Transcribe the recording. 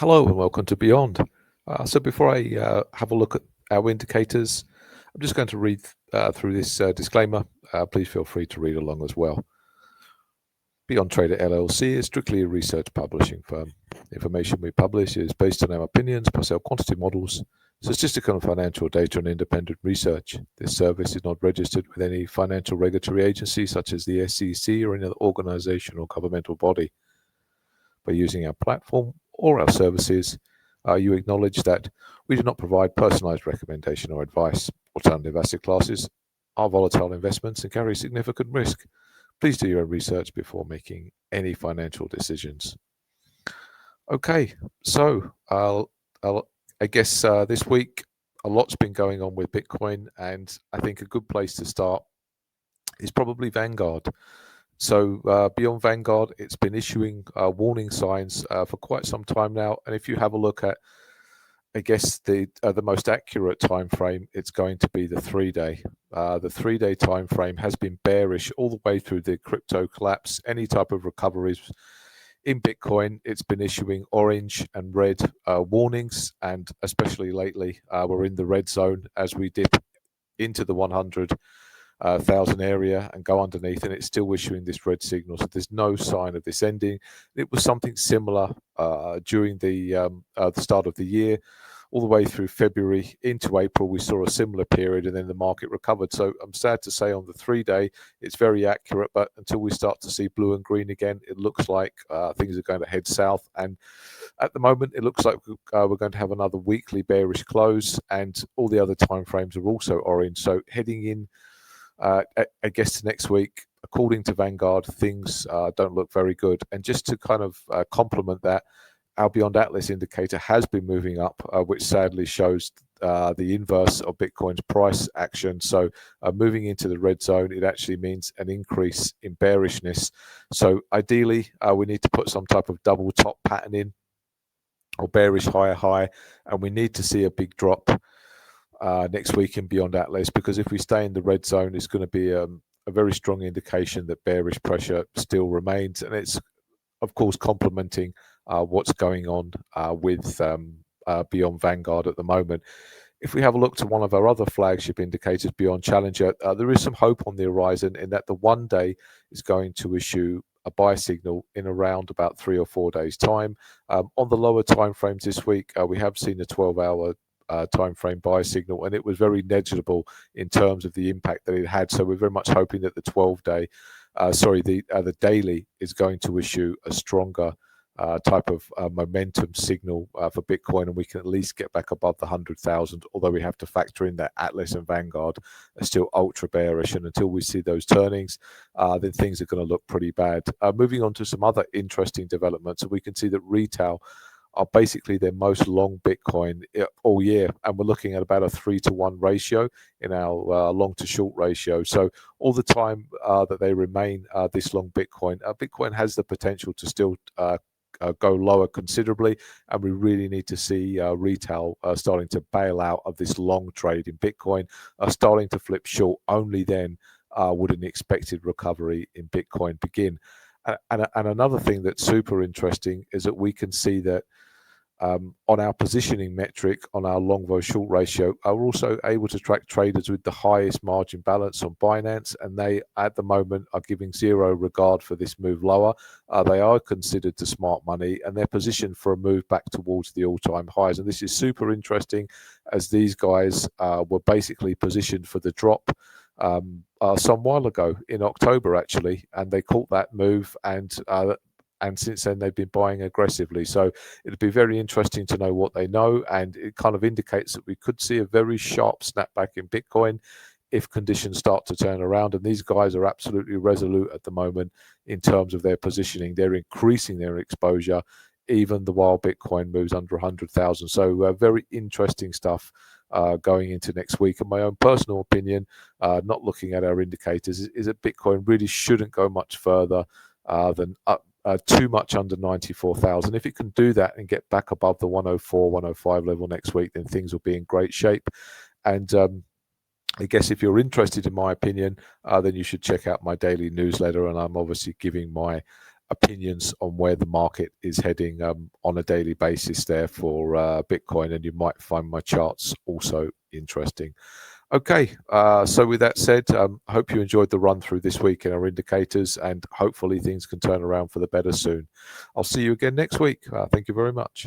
Hello and welcome to Beyond. So before I have a look at our indicators, I'm just going to read through this disclaimer. Please feel free to read along as well. Beyond Trader LLC is strictly a research publishing firm. The information we publish is based on our opinions plus our quantity models, statistical and financial data and independent research. This service is not registered with any financial regulatory agency such as the SEC or any other organization or governmental body. By using our platform or our services, you acknowledge that we do not provide personalized recommendation or advice. Alternative asset classes are volatile investments and carry significant risk. Please do your research before making any financial decisions. Okay, so I guess this week a lot's been going on with Bitcoin, and I think a good place to start is probably Vanguard. So Biyond Vanguard, it's been issuing warning signs for quite some time now. And if you have a look at, I guess, the most accurate time frame, it's going to be the 3-day. The 3-day time frame has been bearish all the way through the crypto collapse. Any type of recoveries in Bitcoin, it's been issuing orange and red warnings. And especially lately, we're in the red zone as we dip into the 100,000 area and go underneath, and it's still issuing this red signal. So there's no sign of this ending. It was something similar during the start of the year, all the way through February into April. We saw a similar period, and then the market recovered. So I'm sad to say on the 3-day, it's very accurate, but until we start to see blue and green again, it looks like things are going to head south. And at the moment, it looks like we're going to have another weekly bearish close, and all the other timeframes are also orange. So heading in, I guess next week, according to Vanguard, things don't look very good. And just to kind of complement that, our Beyond Atlas indicator has been moving up, which sadly shows the inverse of Bitcoin's price action. So moving into the red zone, it actually means an increase in bearishness. So ideally, we need to put some type of double top pattern in, or bearish higher high, and we need to see a big drop next week in Beyond Atlas, because if we stay in the red zone, it's going to be a very strong indication that bearish pressure still remains, and it's of course complementing what's going on with Beyond Vanguard at the moment. If we have a look to one of our other flagship indicators, Beyond Challenger, there is some hope on the horizon in that the 1-day is going to issue a buy signal in around about 3 or 4 days time. On the lower time frames this week, we have seen a 12-hour time frame buy signal, and it was very negligible in terms of the impact that it had. So we're very much hoping that the 12-day, the daily is going to issue a stronger type of momentum signal for Bitcoin, and we can at least get back above the 100,000, although we have to factor in that Atlas and Vanguard are still ultra bearish, and until we see those turnings, then things are going to look pretty bad. Moving on to some other interesting developments, so we can see that retail are basically their most long Bitcoin all year, and we're looking at about a 3-to-1 ratio in our long to short ratio. So all the time that they remain this long Bitcoin, Bitcoin has the potential to still go lower considerably, and we really need to see retail starting to bail out of this long trade in Bitcoin, starting to flip short. Only then would an expected recovery in Bitcoin begin. And another thing that's super interesting is that we can see that on our positioning metric, on our long versus short ratio, we're also able to track traders with the highest margin balance on Binance, and they at the moment are giving zero regard for this move lower. They are considered the smart money, and they're positioned for a move back towards the all-time highs. And this is super interesting, as these guys were basically positioned for the drop some while ago in October actually, and they caught that move, and since then they've been buying aggressively. So it'd be very interesting to know what they know, and it kind of indicates that we could see a very sharp snapback in Bitcoin if conditions start to turn around. And these guys are absolutely resolute at the moment in terms of their positioning. They're increasing their exposure even the while Bitcoin moves under 100,000. So very interesting stuff going into next week. And my own personal opinion, not looking at our indicators, is that Bitcoin really shouldn't go much further than up too much under 94,000. If it can do that and get back above the 104, 105 level next week, then things will be in great shape. And I guess if you're interested in my opinion, then you should check out my daily newsletter, and I'm obviously giving my opinions on where the market is heading on a daily basis there for Bitcoin, and you might find my charts also interesting. Okay, so with that said, I hope you enjoyed the run through this week in our indicators, and hopefully things can turn around for the better soon. I'll see you again next week. Thank you very much.